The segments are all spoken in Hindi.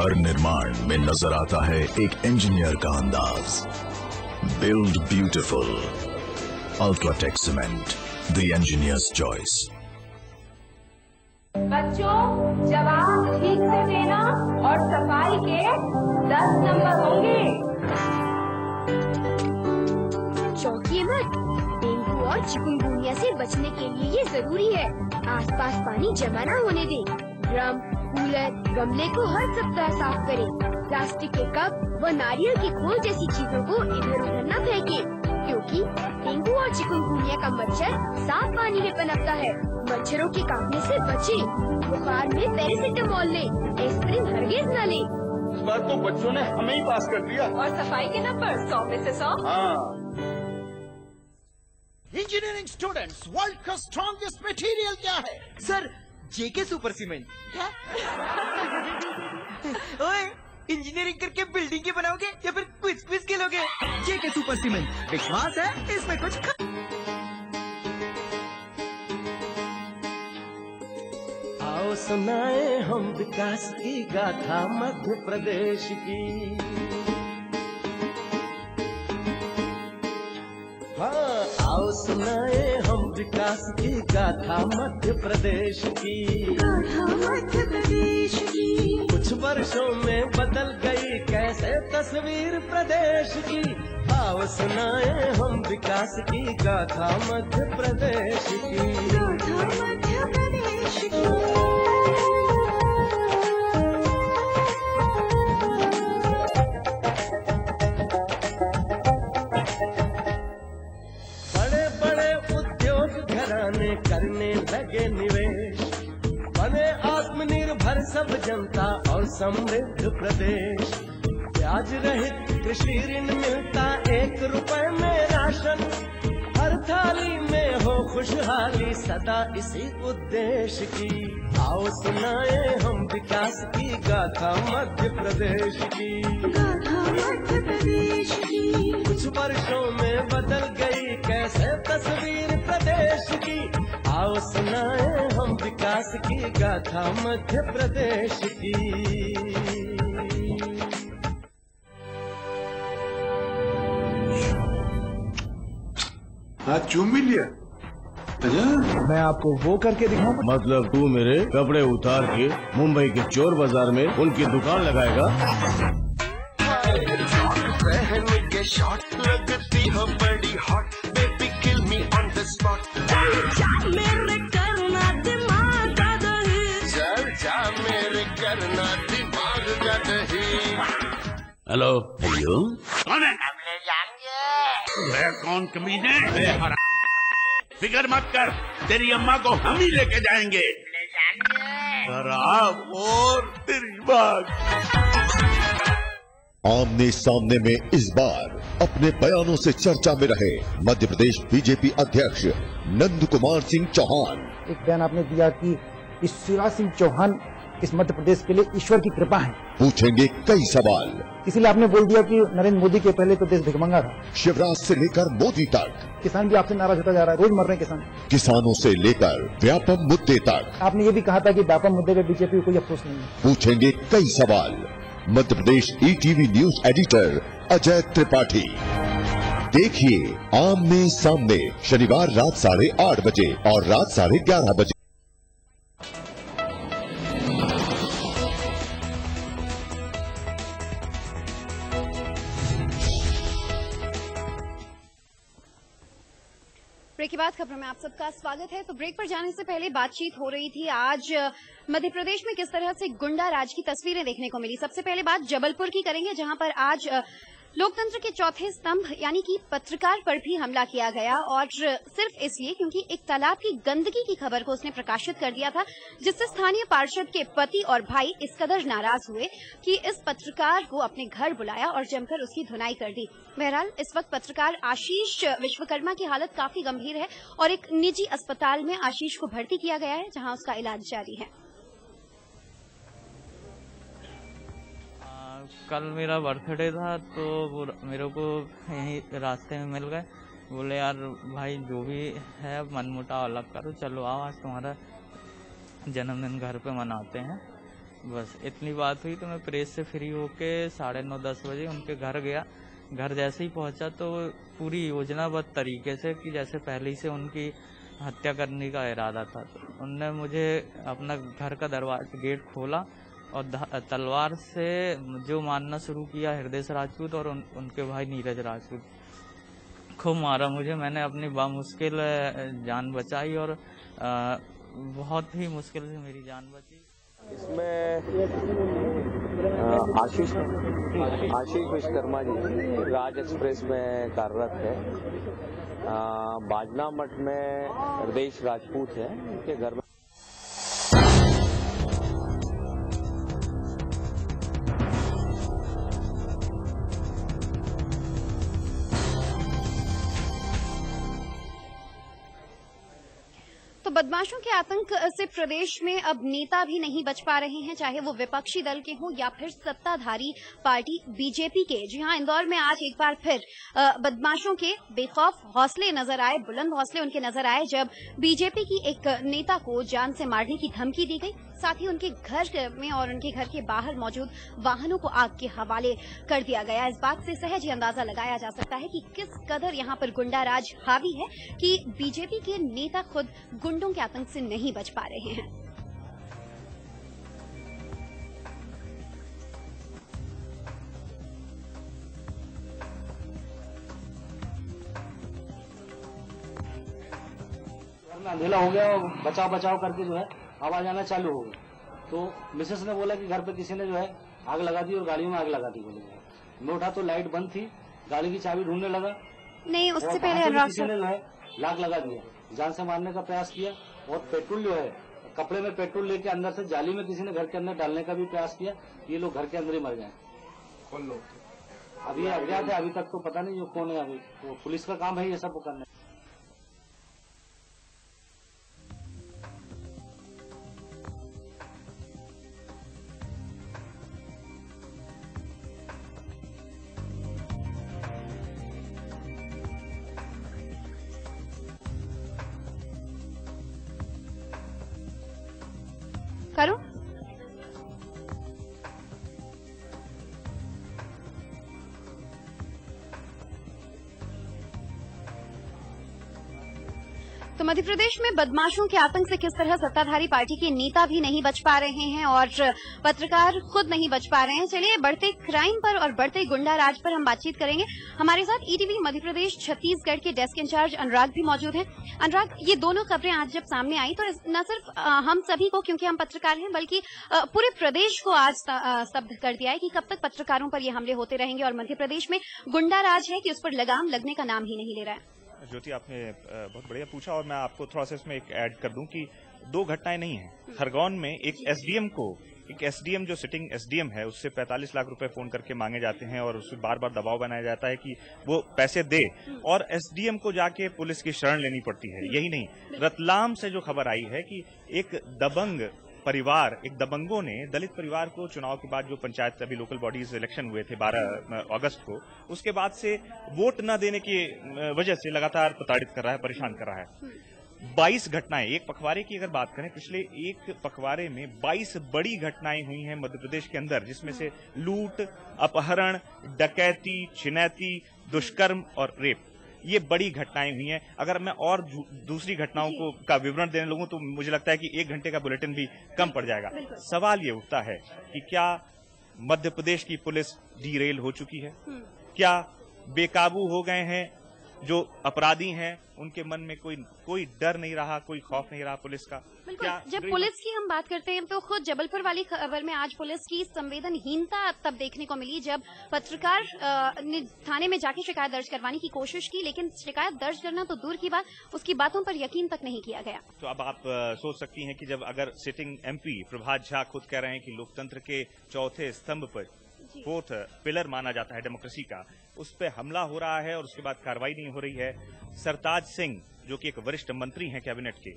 हर निर्माण में नजर आता है एक इंजीनियर का अंदाज। Build beautiful, UltraTech cement, the engineers choice. बच्चों, जवाब ठीक से देना और सफाई के 10 नंबर होंगे। चौंकिए मत, डेंगू और चिकुनगुनिया से बचने के लिए ये जरूरी है। आसपास पानी जमा न होने दें। ड्रम, कूलर, गमले को हर सप्ताह साफ करें। प्लास्टिक के कप व नारियल की खोल जैसी चीजों को इधर उधर न फेंकें, क्योंकि डेंगू और चिकुनगुनिया का मच्छर साफ पानी में पनपता है। मच्छरों के काटने से बचें। बुखार में पैरासिटामोल लें, एस्प्रिन हरगिज न लें। इस बार तो बच्चों ने हमें ही पास कर दिया। और सफाई के नंबर 100 में से 100। हाँ। इंजीनियरिंग स्टूडेंट्स, वर्ल्ड का स्ट्रॉन्गेस्ट मटेरियल क्या है? सर, जेके सुपर सीमेंट। ओए, इंजीनियरिंग करके बिल्डिंग की बनाओगे या फिर क्विज खेलोगे? जेके सुपर सीमेंट, विश्वास है इसमें कुछ आओ सुनाए हम विकास की गाथा मध्य प्रदेश की। हाँ, आओ सुनाए हम विकास की गाथा मध्य प्रदेश की। मध्य प्रदेश की कुछ वर्षों में बदल गई कैसे तस्वीर प्रदेश की। आओ सुनाए हम विकास की गाथा मध्य प्रदेश की। मध्य प्रदेश की करने लगे निवेश, बने आत्मनिर्भर सब जनता और समृद्ध प्रदेश। ब्याज रहित कृषि ऋण मिलता 1 रुपए में राशन, हर थाली में हो खुशहाली सदा इसी उद्देश्य की। आओ सुनाए हम विकास की गाथा मध्य प्रदेश की। गाथा मध्य प्रदेश की कुछ वर्षों में बदल गई कैसे तस्वीर प्रदेश की। आओ सुनाए हम विकास की गाथा मध्य प्रदेश की। हाँ, चूम भी लिया। मैं आपको वो करके दिखाऊं? मतलब तू मेरे कपड़े उतार के मुंबई के चोर बाजार में उनकी दुकान लगाएगा? पहन के शॉट लगती हो बड़ी hot, baby kill me on the spot. मेरे करना दिमाग का दही, चल जा मेरे करना दिमाग का दही। हेलो हेलो, कौन है? हम ले जाएंगे। कौन कमीने? फिक्र मत कर, तेरी अम्मा को हम ही लेके जाएंगे। ले जाएंगे। शराब और तेरी बात। आमने सामने में इस बार अपने बयानों से चर्चा में रहे मध्य प्रदेश बीजेपी अध्यक्ष नंद कुमार सिंह चौहान। एक बयान आपने दिया कि इस शिवराज सिंह चौहान इस मध्य प्रदेश के लिए ईश्वर की कृपा है। पूछेंगे कई सवाल, इसीलिए आपने बोल दिया कि नरेंद्र मोदी के पहले तो देश भिखमंगा था। शिवराज से लेकर मोदी तक किसान भी आपसे नाराज होता जा रहा है, रोज मर रहे हैं किसान। किसानों से लेकर व्यापम मुद्दे तक आपने ये भी कहा था कि व्यापम मुद्दे पे बीजेपी को कोई अफसोस नहीं है। पूछेंगे कई सवाल। Madhya Pradesh ETV news editor Ajay Tripathi. देखिए आमने सामने शनिवार रात 8:30 बजे और रात 11:30 बजे। ब्रेक के बाद खबरों में आप सबका स्वागत है। तो ब्रेक पर जाने से पहले बातचीत हो रही थी आज मध्य प्रदेश में किस तरह से गुंडा राज की तस्वीरें देखने को मिली। सबसे पहले बात जबलपुर की करेंगे, जहां पर आज लोकतंत्र के चौथे स्तंभ यानी कि पत्रकार पर भी हमला किया गया, और सिर्फ इसलिए क्योंकि एक तालाब की गंदगी की खबर को उसने प्रकाशित कर दिया था, जिससे स्थानीय पार्षद के पति और भाई इस कदर नाराज हुए कि इस पत्रकार को अपने घर बुलाया और जमकर उसकी धुनाई कर दी। बहरहाल इस वक्त पत्रकार आशीष विश्वकर्मा की हालत काफी गंभीर है और एक निजी अस्पताल में आशीष को भर्ती किया गया है, जहां उसका इलाज जारी है। कल मेरा बर्थडे था तो वो मेरे को यहीं रास्ते में मिल गए, बोले यार भाई जो भी है मनमुटाव अलग करो, चलो आओ आज तुम्हारा जन्मदिन घर पे मनाते हैं। बस इतनी बात हुई तो मैं प्रेस से फ्री होके 9:30-10 बजे उनके घर गया। घर जैसे ही पहुंचा तो पूरी योजनाबद्ध तरीके से कि जैसे पहले ही से उनकी हत्या करने का इरादा था, तो उनने मुझे अपना घर का दरवाजा गेट खोला और तलवार से जो मारना शुरू किया हृदय राजपूत और उनके भाई नीरज राजपूत। खूब मारा मुझे, मैंने अपनी बामुश्किल जान बचाई और बहुत ही मुश्किल से मेरी जान बची। इसमें आशीष विश्वकर्मा जी राज एक्सप्रेस में कार्यरत है। बाजना मठ में हृदय राजपूत है, उनके घर में तो बदमाशों के आतंक से प्रदेश में अब नेता भी नहीं बच पा रहे हैं, चाहे वो विपक्षी दल के हों या फिर सत्ताधारी पार्टी बीजेपी के। जी हां, इंदौर में आज एक बार फिर बदमाशों के बेखौफ हौसले नजर आए, बुलंद हौसले उनके नजर आए जब बीजेपी की एक नेता को जान से मारने की धमकी दी गई। साथ ही उनके घर में और उनके घर के बाहर मौजूद वाहनों को आग के हवाले कर दिया गया। इस बात से सहज ही अंदाजा लगाया जा सकता है कि किस कदर यहां पर गुंडा राज हावी है कि बीजेपी के नेता खुद गुंडों के आतंक से नहीं बच पा रहे हैं। अंधेला हो गया और बचाव बचाव करके जो है आवाज आना चालू हो गई, तो मिसेस ने बोला कि घर पे किसी ने जो है आग लगा दी और गाड़ी में आग लगा दी। बोले मैं उठा तो लाइट बंद थी, गाड़ी की चाबी ढूंढने लगा, नहीं उससे पहले किसी ने जो है लाग लगा दिया, जान से मारने का प्रयास किया और पेट्रोल जो है कपड़े में पेट्रोल लेके अंदर से जाली में किसी ने घर के अंदर डालने का भी प्रयास किया। ये लोग घर के अंदर ही मर गए। कौन लोग? अभी अज्ञात है, अभी तक तो पता नहीं कौन है। अभी तो पुलिस का काम है ये सब करना। करो तो मध्य प्रदेश में बदमाशों के आतंक से किस तरह सत्ताधारी पार्टी के नेता भी नहीं बच पा रहे हैं और पत्रकार खुद नहीं बच पा रहे हैं। चलिए बढ़ते क्राइम पर और बढ़ते गुंडा राज पर हम बातचीत करेंगे। हमारे साथ ईटीवी मध्य प्रदेश छत्तीसगढ़ के डेस्क इंचार्ज अनुराग भी मौजूद हैं। अनुराग, ये दोनों खबरें आज जब सामने आई तो न सिर्फ हम सभी को, क्योंकि हम पत्रकार हैं, बल्कि पूरे प्रदेश को आज स्तब्ध कर दिया है कि कब तक पत्रकारों पर ये हमले होते रहेंगे और मध्य प्रदेश में गुंडा राज है कि उस पर लगाम लगने का नाम ही नहीं ले रहा है। ज्योति, आपने बहुत बढ़िया पूछा और मैं आपको थोड़ा सा इसमें एक ऐड कर दूं कि दो घटनाएं नहीं हैं। खरगोन में एक एसडीएम जो सिटिंग एसडीएम है उससे 45 लाख रुपए फोन करके मांगे जाते हैं और उससे बार बार दबाव बनाया जाता है कि वो पैसे दे और एसडीएम को जाके पुलिस की शरण लेनी पड़ती है। यही नहीं, रतलाम से जो खबर आई है कि एक दबंग परिवार, एक दबंगों ने दलित परिवार को चुनाव के बाद जो पंचायत अभी लोकल बॉडीज इलेक्शन हुए थे 12 अगस्त को, उसके बाद से वोट न देने की वजह से लगातार प्रताड़ित कर रहा है, परेशान कर रहा है। 22 घटनाएं, एक पखवाड़े की अगर बात करें, पिछले एक पखवाड़े में 22 बड़ी घटनाएं हुई हैं मध्य प्रदेश के अंदर, जिसमें से लूट, अपहरण, डकैती, छिनैती, दुष्कर्म और रेप, ये बड़ी घटनाएं हुई हैं। अगर मैं और दूसरी घटनाओं का विवरण देने लगूं तो मुझे लगता है कि 1 घंटे का बुलेटिन भी कम पड़ जाएगा। सवाल ये उठता है कि क्या मध्य प्रदेश की पुलिस डिरेल हो चुकी है? क्या बेकाबू हो गए हैं जो अपराधी हैं, उनके मन में कोई डर नहीं रहा, कोई खौफ नहीं रहा पुलिस का? क्या जब पुलिस की हम बात करते हैं तो खुद जबलपुर वाली खबर में आज पुलिस की संवेदनहीनता तब देखने को मिली जब पत्रकार ने थाने में जाके शिकायत दर्ज करवाने की कोशिश की, लेकिन शिकायत दर्ज करना तो दूर की बात, उसकी बातों पर यकीन तक नहीं किया गया। तो अब आप सोच सकती हैं कि जब अगर सिटिंग एमपी प्रभात झा खुद कह रहे हैं कि लोकतंत्र के चौथे स्तंभ पर, फोर्थ पिलर माना जाता है डेमोक्रेसी का, उस पर हमला हो रहा है और उसके बाद कार्रवाई नहीं हो रही है। सरताज सिंह जो कि एक वरिष्ठ मंत्री हैं कैबिनेट के,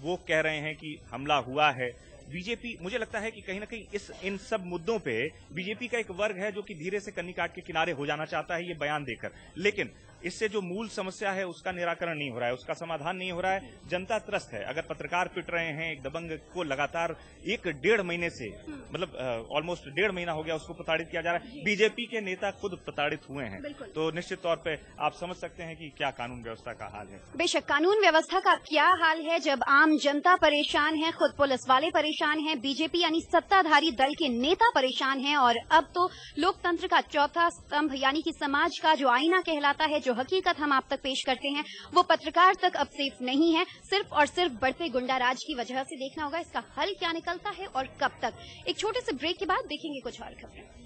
वो कह रहे हैं कि हमला हुआ है। बीजेपी, मुझे लगता है कि कहीं ना कहीं इन सब मुद्दों पे बीजेपी का एक वर्ग है जो कि धीरे से कन्नी काट के किनारे हो जाना चाहता है ये बयान देकर, लेकिन इससे जो मूल समस्या है उसका निराकरण नहीं हो रहा है, उसका समाधान नहीं हो रहा है। जनता त्रस्त है। अगर पत्रकार पिट रहे हैं, एक दबंग को लगातार 1-1.5 महीने से, मतलब ऑलमोस्ट 1.5 महीना हो गया उसको प्रताड़ित किया जा रहा है। बीजेपी के नेता खुद प्रताड़ित हुए हैं, तो निश्चित तौर पे आप समझ सकते हैं कि क्या कानून व्यवस्था का हाल है। बेशक कानून व्यवस्था का क्या हाल है जब आम जनता परेशान है, खुद पुलिस वाले परेशान हैं, बीजेपी यानी सत्ताधारी दल के नेता परेशान हैं, और अब तो लोकतंत्र का चौथा स्तंभ यानी कि समाज का जो आईना कहलाता है, जो हकीकत हम आप तक पेश करते हैं, वो पत्रकार तक अब सेफ नहीं है। सिर्फ और सिर्फ बढ़ते गुंडाराज की वजह से देखना होगा इसका हल क्या निकलता है और कब तक। एक छोटे से ब्रेक के बाद देखेंगे कुछ और खबरें।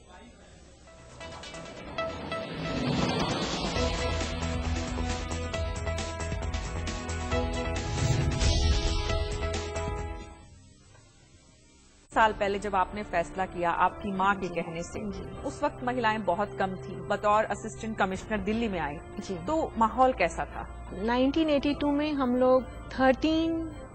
साल पहले जब आपने फैसला किया आपकी मां के कहने से, उस वक्त महिलाएं बहुत कम थी, बतौर असिस्टेंट कमिश्नर दिल्ली में आई, तो माहौल कैसा था? 1982 में हम लोग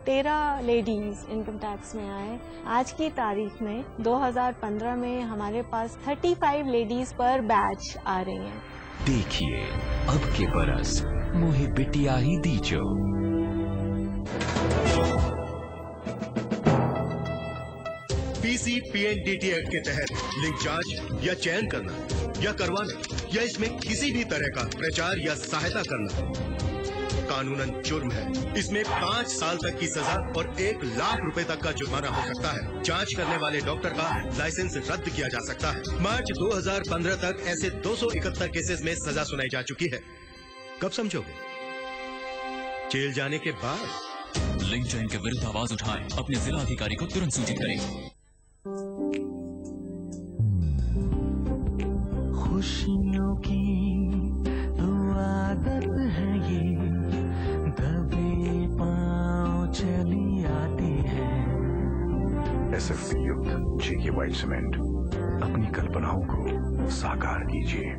13 लेडीज इनकम टैक्स में आए। आज की तारीख में 2015 में हमारे पास 35 लेडीज पर बैच आ रही हैं। देखिए अब के बरस मुहे बिटिया ही दीजो। PCPNDT एक्ट के तहत लिंग जांच या चयन करना या करवाना या इसमें किसी भी तरह का प्रचार या सहायता करना कानूनन जुर्म है। इसमें 5 साल तक की सजा और 1 लाख रुपए तक का जुर्माना हो सकता है। जांच करने वाले डॉक्टर का लाइसेंस रद्द किया जा सकता है। मार्च 2015 तक ऐसे 271 केसेस में सजा सुनाई जा चुकी है। कब समझोगे? जेल जाने के बाद। लिंग चयन के विरुद्ध आवाज उठाएं, अपने जिला अधिकारी को तुरंत सूचित करें। खुशियों की आदत है ये, दबे पांव चली आती है। SFP युक्त JK White सीमेंट, अपनी कल्पनाओं को साकार कीजिए।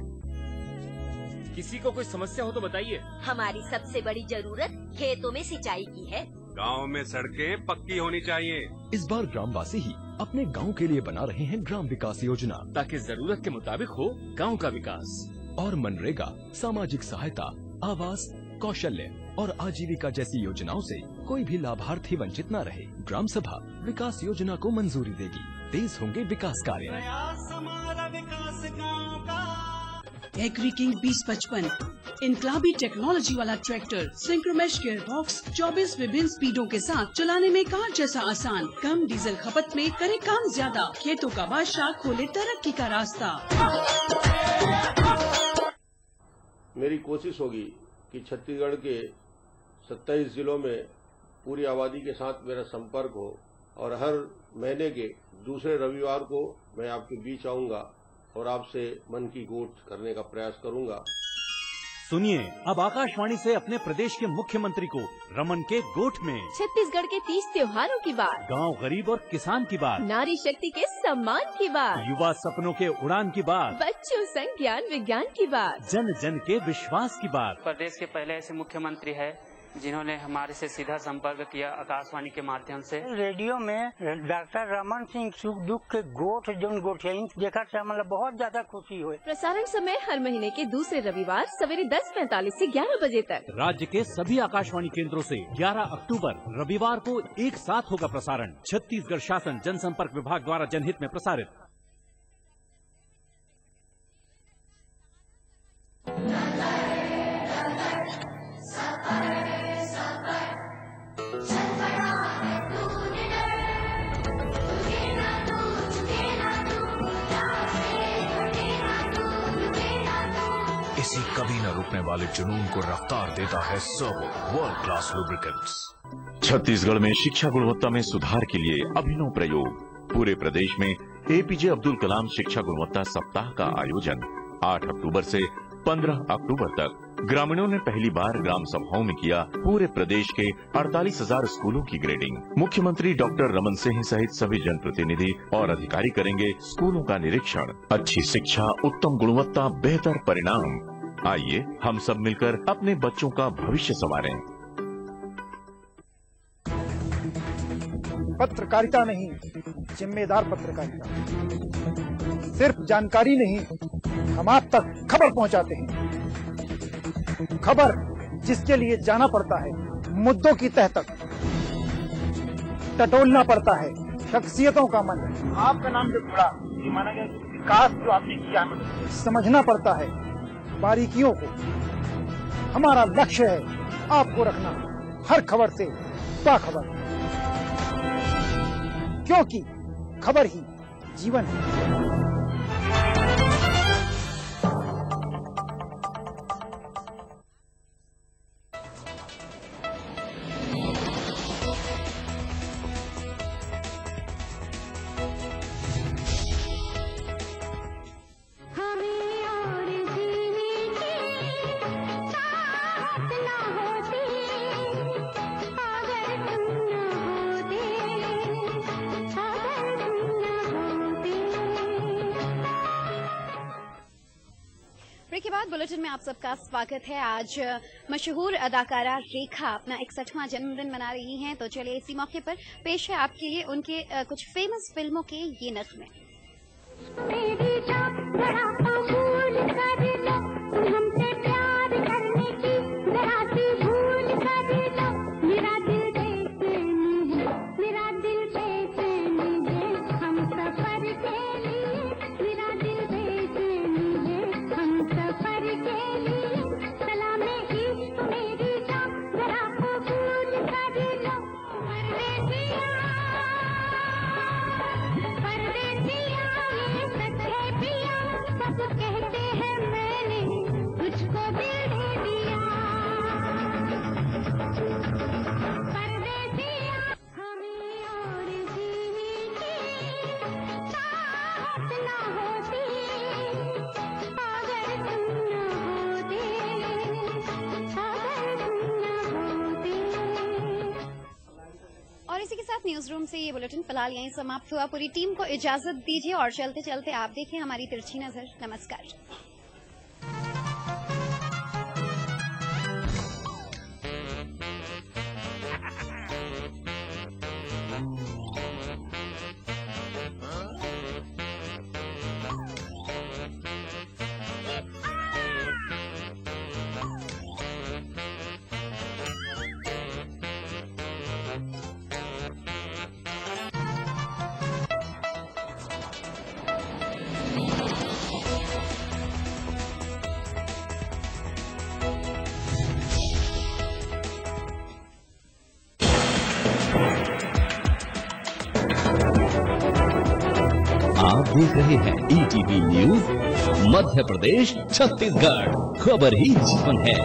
किसी को कोई समस्या हो तो बताइए। हमारी सबसे बड़ी जरूरत खेतों में सिंचाई की है। गांव में सड़कें पक्की होनी चाहिए। इस बार ग्रामवासी ही अपने गांव के लिए बना रहे हैं ग्राम विकास योजना, ताकि जरूरत के मुताबिक हो गांव का विकास। और मनरेगा, सामाजिक सहायता, आवास, कौशल्य और आजीविका जैसी योजनाओं से कोई भी लाभार्थी वंचित न रहे। ग्राम सभा विकास योजना को मंजूरी देगी। तेज होंगे विकास कार्य। एग्री किंग 2055 इनकलाबी टेक्नोलॉजी वाला ट्रैक्टर, सिंक्रोमेश गियर बॉक्स, 24 विभिन्न स्पीडों के साथ चलाने में कार जैसा आसान, कम डीजल खपत में करे काम ज्यादा, खेतों का बादशाह खोले तरक्की का रास्ता। मेरी कोशिश होगी कि छत्तीसगढ़ के 27 जिलों में पूरी आबादी के साथ मेरा संपर्क हो, और हर महीने के दूसरे रविवार को मैं आपके बीच आऊंगा और आपसे मन की गोठ करने का प्रयास करूंगा। सुनिए अब आकाशवाणी से अपने प्रदेश के मुख्यमंत्री को रमन के गोठ में। छत्तीसगढ़ के 30 त्योहारों की बात, गांव गरीब और किसान की बात, नारी शक्ति के सम्मान की बात, युवा सपनों के उड़ान की बात, बच्चों संग ज्ञान विज्ञान की बात, जन जन के विश्वास की बात। प्रदेश के पहले ऐसे मुख्यमंत्री है जिन्होंने हमारे से सीधा संपर्क किया आकाशवाणी के माध्यम से। रेडियो में डॉक्टर रमन सिंह सुख दुख के गोठ जोन गोठियाइन देखा से मतलब बहुत ज्यादा खुशी हुई। प्रसारण समय हर महीने के दूसरे रविवार सवेरे 10:45 से 11 बजे तक। राज्य के सभी आकाशवाणी केंद्रों से 11 अक्टूबर रविवार को एक साथ होगा प्रसारण। छत्तीसगढ़ शासन जनसंपर्क विभाग द्वारा जनहित में प्रसारित। इसी कभी न रुकने वाले जुनून को रफ्तार देता है servo world class lubricants. Chhattisgarh में शिक्षा गुणवत्ता में सुधार के लिए अभिनव प्रयोग। पूरे प्रदेश में APJ अब्दुल कलाम शिक्षा गुणवत्ता सप्ताह का आयोजन 8 अक्टूबर से 15 अक्टूबर तक। ग्रामीणों ने पहली बार ग्राम सभाओं में किया पूरे प्रदेश के 48,000 स्कूलों की ग्रेडिंग। मुख्यमंत्री डॉक्टर रमन सिंह सहित सभी जनप्रतिनिधि और अधिकारी करेंगे स्कूलों का निरीक्षण। अच्छी शिक्षा, उत्तम गुणवत्ता, बेहतर परिणाम। आइए हम सब मिलकर अपने बच्चों का भविष्य संवारें। पत्रकारिता नहीं, जिम्मेदार पत्रकारिता। सिर्फ जानकारी नहीं, हम आप तक खबर पहुंचाते हैं। खबर जिसके लिए जाना पड़ता है मुद्दों की तह तक, टटोलना पड़ता है शख्सियतों का मन। आपका नाम जो पड़ा ये माना गया विकास जो आपने किया, समझना पड़ता है बारीकियों को। हमारा लक्ष्य है आपको रखना हर खबर से बाखबर, क्योंकि खबर ही जीवन है। ब्रेक के बाद बुलेटिन में आप सबका स्वागत है। आज मशहूर अदाकारा रेखा अपना 61वां जन्मदिन मना रही हैं, तो चलिए इसी मौके पर पेश है आपके लिए उनके कुछ फेमस फिल्मों के ये नगमे। इसी के साथ न्यूज रूम से ये बुलेटिन फिलहाल यहीं समाप्त हुआ। पूरी टीम को इजाजत दीजिए और चलते चलते आप देखें हमारी तिरछी नजर। नमस्कार। आप देख रहे हैं ETV न्यूज मध्य प्रदेश छत्तीसगढ़, खबर ही जीवन है।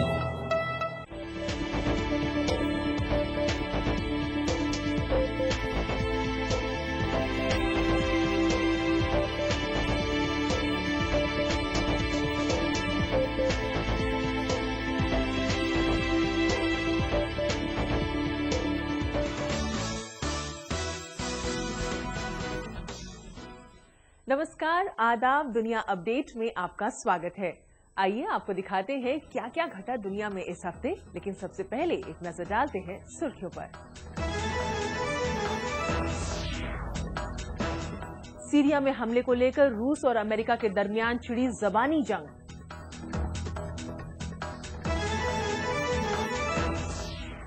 नमस्कार, आदाब, दुनिया अपडेट में आपका स्वागत है। आइए आपको दिखाते हैं क्या क्या घटा दुनिया में इस हफ्ते, लेकिन सबसे पहले एक नजर डालते हैं सुर्खियों पर। सीरिया में हमले को लेकर रूस और अमेरिका के दरमियान छिड़ी जबानी जंग।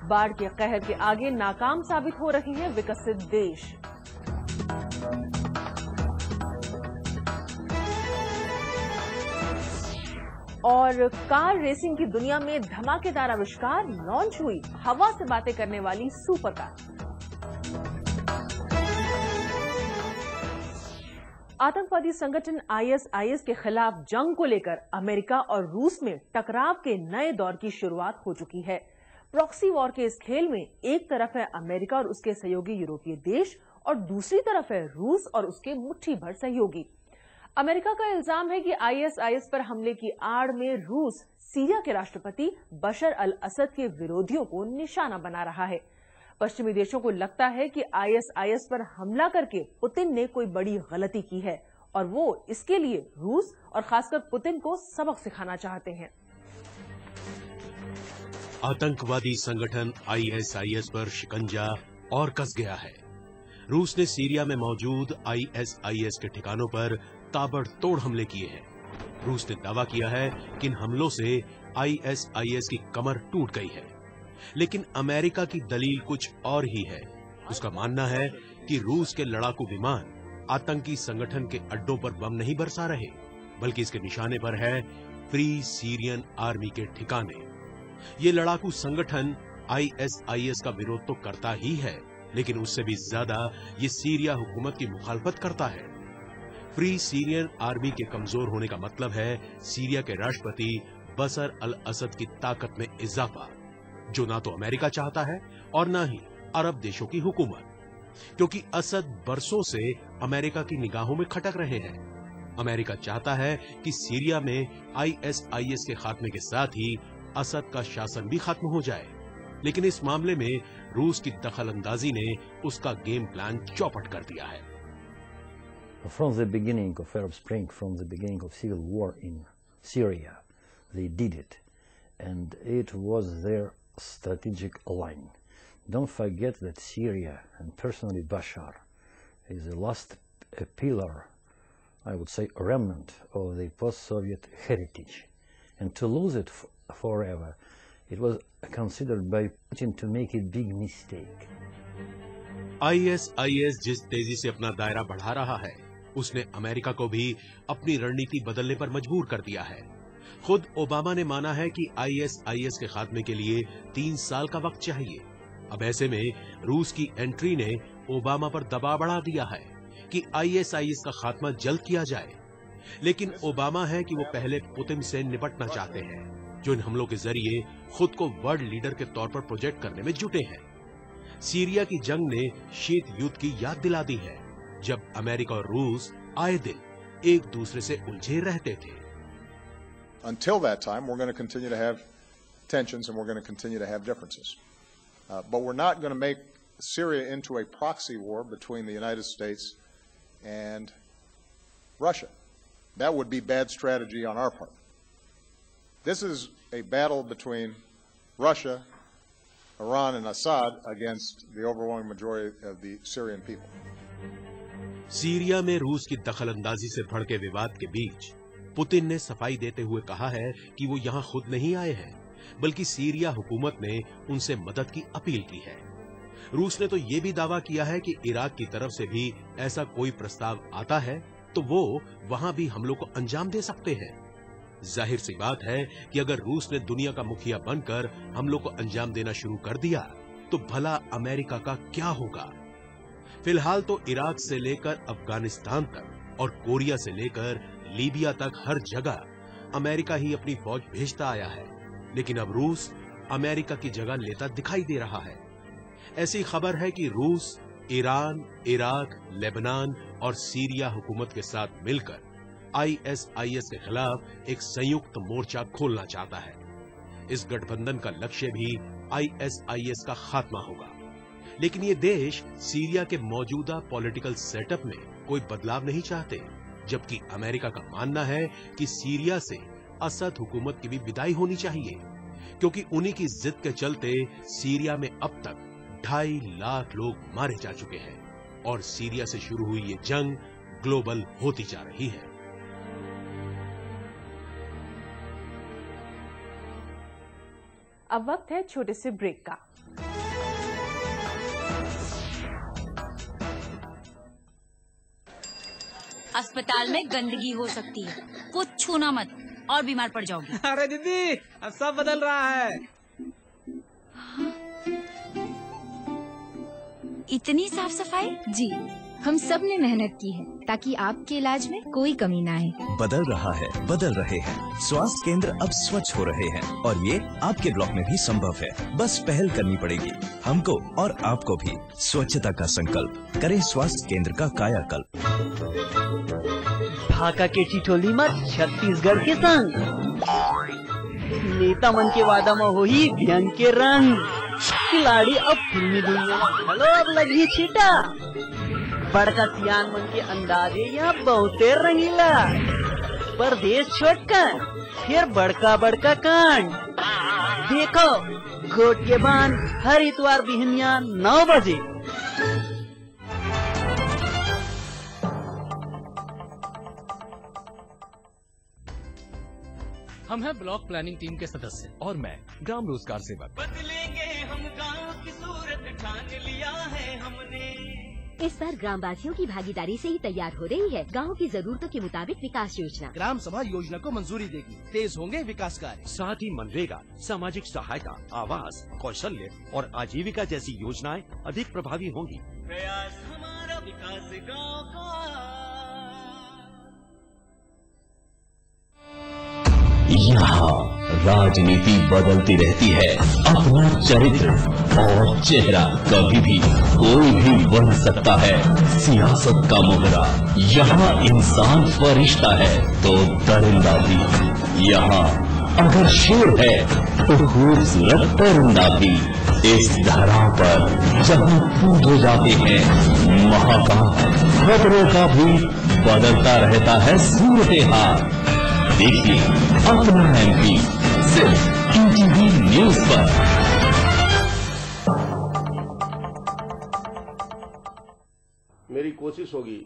बाढ़ के कहर के आगे नाकाम साबित हो रहे हैं विकसित देश। और कार रेसिंग की दुनिया में धमाकेदार आविष्कार, लॉन्च हुई हवा से बातें करने वाली सुपर कार। आतंकवादी संगठन ISIS के खिलाफ जंग को लेकर अमेरिका और रूस में टकराव के नए दौर की शुरुआत हो चुकी है। प्रॉक्सी वॉर के इस खेल में एक तरफ है अमेरिका और उसके सहयोगी यूरोपीय देश और दूसरी तरफ है रूस और उसके मुट्ठी भर सहयोगी। अमेरिका का इल्जाम है कि ISIS पर हमले की आड़ में रूस सीरिया के राष्ट्रपति बशर अल असद के विरोधियों को निशाना बना रहा है। पश्चिमी देशों को लगता है कि ISIS पर हमला करके पुतिन ने कोई बड़ी गलती की है और वो इसके लिए रूस और खासकर पुतिन को सबक सिखाना चाहते हैं। आतंकवादी संगठन ISIS पर शिकंजा और कस गया है। रूस ने सीरिया में मौजूद ISIS के ठिकानों पर ताबड़तोड़ हमले किए हैं। रूस ने दावा किया है कि इन हमलों से ISIS की कमर टूट गई है। लेकिन अमेरिका की दलील कुछ और ही है। उसका मानना है कि रूस के लड़ाकू विमान आतंकी संगठन के अड्डों पर बम नहीं बरसा रहे, बल्कि इसके निशाने पर है फ्री सीरियन आर्मी के ठिकाने। ये लड़ाकू संगठन ISIS का विरोध तो करता ही है, लेकिन उससे भी ज्यादा ये सीरिया हुकूमत की मुखालफत करता है। फ्री सीरियन आर्मी के कमजोर होने का मतलब है सीरिया के राष्ट्रपति बशर अल असद की ताकत में इजाफा, जो ना तो अमेरिका चाहता है और ना ही अरब देशों की हुकूमत, क्योंकि असद बरसों से अमेरिका की निगाहों में खटक रहे हैं। अमेरिका चाहता है कि सीरिया में ISIS के खात्मे के साथ ही असद का शासन भी खत्म हो जाए, लेकिन इस मामले में रूस की दखलंदाजी ने उसका गेम प्लान चौपट कर दिया है। From the beginning of Arab Spring, from the beginning of civil war in Syria, they did it, and it was their strategic line. Don't forget that Syria, and personally Bashar, is the last pillar, I would say, remnant of the post-Soviet heritage. And to lose it forever, it was considered by Putin to make a big mistake. ISIS जिस तेजी से अपना दायरा बढ़ा रहा है, उसने अमेरिका को भी अपनी रणनीति बदलने पर मजबूर कर दिया है। खुद ओबामा ने माना है कि ISIS के खात्मे के लिए 3 साल का वक्त चाहिए। अब ऐसे में रूस की एंट्री ने ओबामा पर दबाव बढ़ा दिया है कि ISIS का खात्मा जल्द किया जाए। लेकिन ओबामा है कि वो पहले पुतिन से निपटना चाहते हैं, जो इन हमलों के जरिए खुद को वर्ल्ड लीडर के तौर पर प्रोजेक्ट करने में जुटे हैं। सीरिया की जंग ने शीत युद्ध की याद दिला दी है, जब अमेरिका और रूस आए दिन एक दूसरे से उलझे रहते थे। Until that time, we're going to continue to have tensions and we're going to continue to have differences. But we're not going to make Syria into a proxy war between the United States and Russia. That would be bad strategy on our part. This is a battle between Russia, Iran, and Assad against the overwhelming majority of the Syrian people. Syria में रूस की दखलंदाजी से भड़के विवाद के बीच पुतिन ने सफाई देते हुए कहा है कि वो यहां खुद नहीं आए हैं, बल्कि सीरिया हुकूमत ने उनसे मदद की अपील की है। रूस ने तो ये भी दावा किया है कि इराक की तरफ से भी ऐसा कोई प्रस्ताव आता है तो वो वहां भी हमलों को अंजाम दे सकते हैं। जाहिर सी बात है कि अगर रूस ने दुनिया का मुखिया बनकर हमलों को अंजाम देना शुरू कर दिया तो भला अमेरिका का क्या होगा। फिलहाल तो इराक से लेकर अफगानिस्तान तक और कोरिया से लेकर लीबिया तक हर जगह अमेरिका ही अपनी फौज भेजता आया है, लेकिन अब रूस अमेरिका की जगह लेता दिखाई दे रहा है। ऐसी खबर है कि रूस ईरान, इराक, लेबनान और सीरिया हुकूमत के साथ मिलकर ISIS के खिलाफ एक संयुक्त मोर्चा खोलना चाहता है। इस गठबंधन का लक्ष्य भी ISIS का खात्मा होगा। लेकिन ये देश सीरिया के मौजूदा पॉलिटिकल सेटअप में कोई बदलाव नहीं चाहते, जबकि अमेरिका का मानना है कि सीरिया से असद हुकूमत की भी विदाई होनी चाहिए, क्योंकि उन्हीं की जिद के चलते सीरिया में अब तक 2.5 लाख लोग मारे जा चुके हैं और सीरिया से शुरू हुई ये जंग ग्लोबल होती जा रही है। अब वक्त है छोटे से ब्रेक का। अस्पताल में गंदगी हो सकती है, कुछ छूना मत और बीमार पड़ जाओगी। अरे दीदी, अब सब बदल रहा है। इतनी साफ सफाई? जी, हम सब ने मेहनत की है ताकि आपके इलाज में कोई कमी ना आए। बदल रहा है, बदल रहे हैं। स्वास्थ्य केंद्र अब स्वच्छ हो रहे हैं और ये आपके ब्लॉक में भी संभव है। बस पहल करनी पड़ेगी, हमको और आपको भी। स्वच्छता का संकल्प करें, स्वास्थ्य केंद्र का कायाकल्प। ढाका के टिटोली मत छत्तीसगढ़ के संग, नेता मन के वादा में हो ही व्यंग के रंग। खिलाड़ी अब फिल्मी दुनिया में खलोर लगी छिटा, बड़का सियान मन के अंदाजे यहाँ बहुते रंगीला। परदेश छोड़कर फिर बड़का बड़का कांड देखो, गोट के बांध हर इतवार बिहनिया 9 बजे। हम हैं ब्लॉक प्लानिंग टीम के सदस्य और मैं ग्राम रोजगार सेवक। बदलेंगे हम गाँव की सूरत ठान लिया है हमने। इस बार ग्रामवासियों की भागीदारी से ही तैयार हो रही है गांव की जरूरतों के मुताबिक विकास योजना। ग्राम सभा योजना को मंजूरी देगी, तेज होंगे विकास कार्य। साथ ही मनरेगा, सामाजिक सहायता, आवास, कौशल्य और आजीविका जैसी योजनाएं अधिक प्रभावी होंगी। प्रयास हमारा विकास गाँव का। यहाँ राजनीति बदलती रहती है, अपना चरित्र और चेहरा कभी भी कोई भी बन सकता है। सियासत का मोहरा यहाँ इंसान फरिश्ता है तो दरिंदा भी। यहाँ अगर शेर है तो खूबसूरत परिंदा भी। इस धरा पर जहाँ पूजे जाते हैं महाकाल, खबरों का भी बदलता रहता है सूरत हाल। देखिए अपना MP सिर्फ ETV न्यूज पर। मेरी कोशिश होगी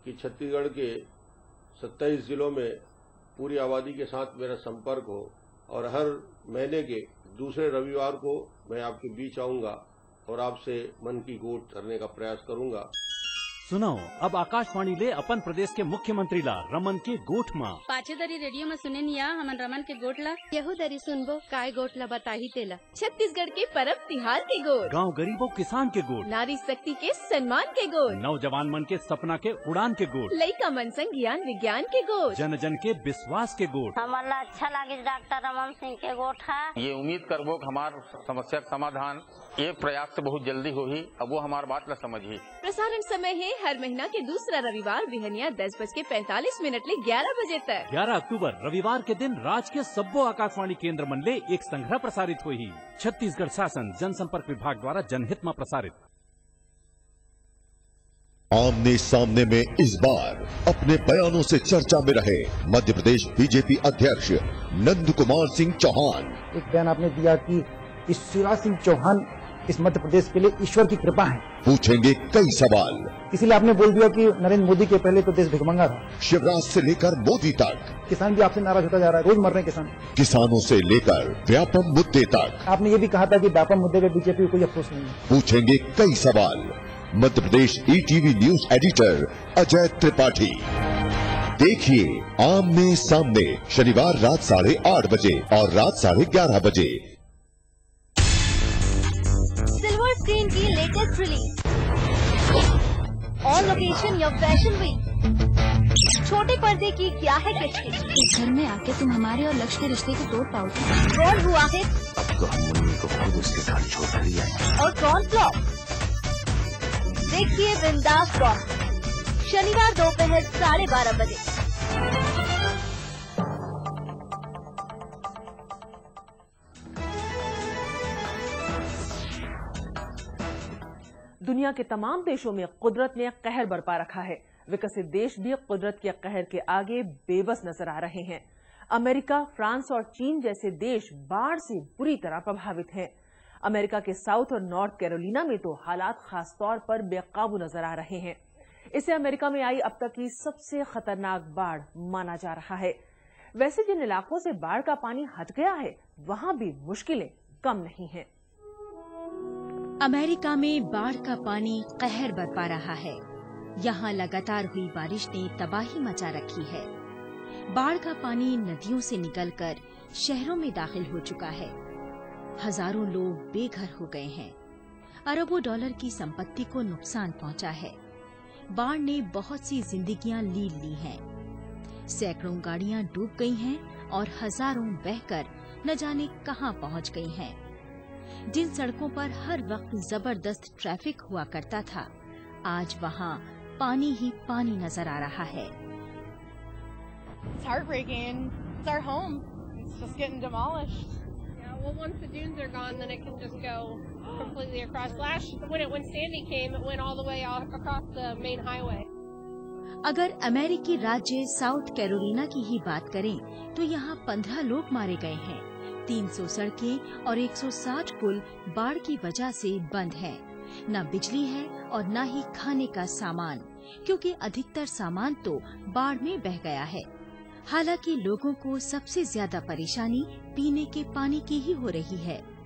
कि छत्तीसगढ़ के 27 जिलों में पूरी आबादी के साथ मेरा संपर्क हो और हर महीने के दूसरे रविवार को मैं आपके बीच आऊंगा और आपसे मन की गोठ करने का प्रयास करूंगा। सुनो, अब आकाशवाणी ले अपन प्रदेश के मुख्यमंत्री ला रमन के गोठ माँ। पाछे दरी रेडियो में सुने निया हमन रमन के गोठ ला। यहू दरी सुनबो काय गोठ ला बताही तेला। छत्तीसगढ़ के परब तिहार के गोठ, गांव गरीबों किसान के गोठ, नारी शक्ति के सम्मान के गोठ, नौजवान मन के सपना के उड़ान के गोठ, लइका मन संग ज्ञान विज्ञान के गोठ, जन जन के विश्वास के गोठ। हमारा अच्छा लगे डॉक्टर रमन सिंह के गोठ है। ये उम्मीद करबो कि हमार समस्या का समाधान एक प्रयास से बहुत जल्दी होगी। अब वो हमार बात ला समझी। प्रसारण समय है हर महीना के दूसरा रविवार बिहनिया 10:45 ले 11 बजे तक। 11 अक्टूबर रविवार के दिन राज्य के सब्बो आकाशवाणी केंद्र मन ले एक संग्रह प्रसारित हुई। छत्तीसगढ़ शासन जनसंपर्क विभाग द्वारा जनहित में प्रसारित। आमने सामने में इस बार अपने बयानों से चर्चा में रहे मध्य प्रदेश बीजेपी अध्यक्ष नंद कुमार सिंह चौहान। एक बयान आपने दिया कि इस शिवराज सिंह चौहान इस मध्य प्रदेश के लिए ईश्वर की कृपा है। पूछेंगे कई सवाल, इसीलिए आपने बोल दिया कि नरेंद्र मोदी के पहले तो देश भिखमंगा था। शिवराज से लेकर मोदी तक किसान भी आपसे नाराज होता जा रहा है, रोज मर रहे हैं किसान। किसानों से लेकर व्यापम मुद्दे तक। आपने ये भी कहा था कि व्यापम मुद्दे पे बीजेपी को कोई अफसोस नहीं है। पूछेंगे कई सवाल। मध्य प्रदेश ETV news editor Ajay Tripathi. देखिए आमने सामने शनिवार रात 8:30 बजे और रात 11:30 बजे। सिल्वर स्क्रीन की लेटेस्ट रिलीज ऑन लोकेशन या फैशन वीक। छोटे पर्दे की क्या है किचकिच। इस घर में आके तुम हमारे और लक्ष्य के रिश्ते को तोड़ पाओगे। कौन हुआ है अब तो हम मुन्नी को खुद उसके साथ छोड़ कर लिया और कौन फ्लॉप। देखिए बिंदास रॉक शनिवार दोपहर 12:30 बजे। दुनिया के तमाम देशों में कुदरत ने कहर बरपा रखा है। विकसित देश भी कुदरत के कहर के आगे बेबस नजर आ रहे हैं। अमेरिका, फ्रांस और चीन जैसे देश बाढ़ से बुरी तरह प्रभावित हैं। अमेरिका के साउथ और नॉर्थ कैरोलिना में तो हालात खास तौर पर बेकाबू नजर आ रहे हैं। इसे अमेरिका में आई अब तक की सबसे खतरनाक बाढ़ माना जा रहा है। वैसे जिन इलाकों से बाढ़ का पानी हट गया है वहां भी मुश्किलें कम नहीं हैं। अमेरिका में बाढ़ का पानी कहर बरपा रहा है। यहाँ लगातार हुई बारिश ने तबाही मचा रखी है। बाढ़ का पानी नदियों से निकलकर शहरों में दाखिल हो चुका है। हजारों लोग बेघर हो गए हैं। अरबों डॉलर की संपत्ति को नुकसान पहुंचा है। बाढ़ ने बहुत सी जिंदगियां लील ली हैं। सैकड़ों गाड़ियां डूब गई हैं और हजारों बहकर न जाने कहां पहुंच गई हैं। जिन सड़कों पर हर वक्त जबरदस्त ट्रैफिक हुआ करता था, आज वहां पानी ही पानी नजर आ रहा है। It's heartbreaking. It's our home. It's just getting demolished. Yeah, well, once the dunes are gone, then it can just go completely across. When Sandy came, it went all the way across the main highway. अगर अमेरिकी राज्य साउथ कैरोलिना की ही बात करें तो यहाँ 15 लोग मारे गए हैं। 300 सड़कें और 160 पुल बाढ़ की वजह से बंद हैं। न बिजली है और न ही खाने का सामान, क्योंकि अधिकतर सामान तो बाढ़ में बह गया है। हालांकि लोगों को सबसे ज्यादा परेशानी पीने के पानी की ही हो रही है।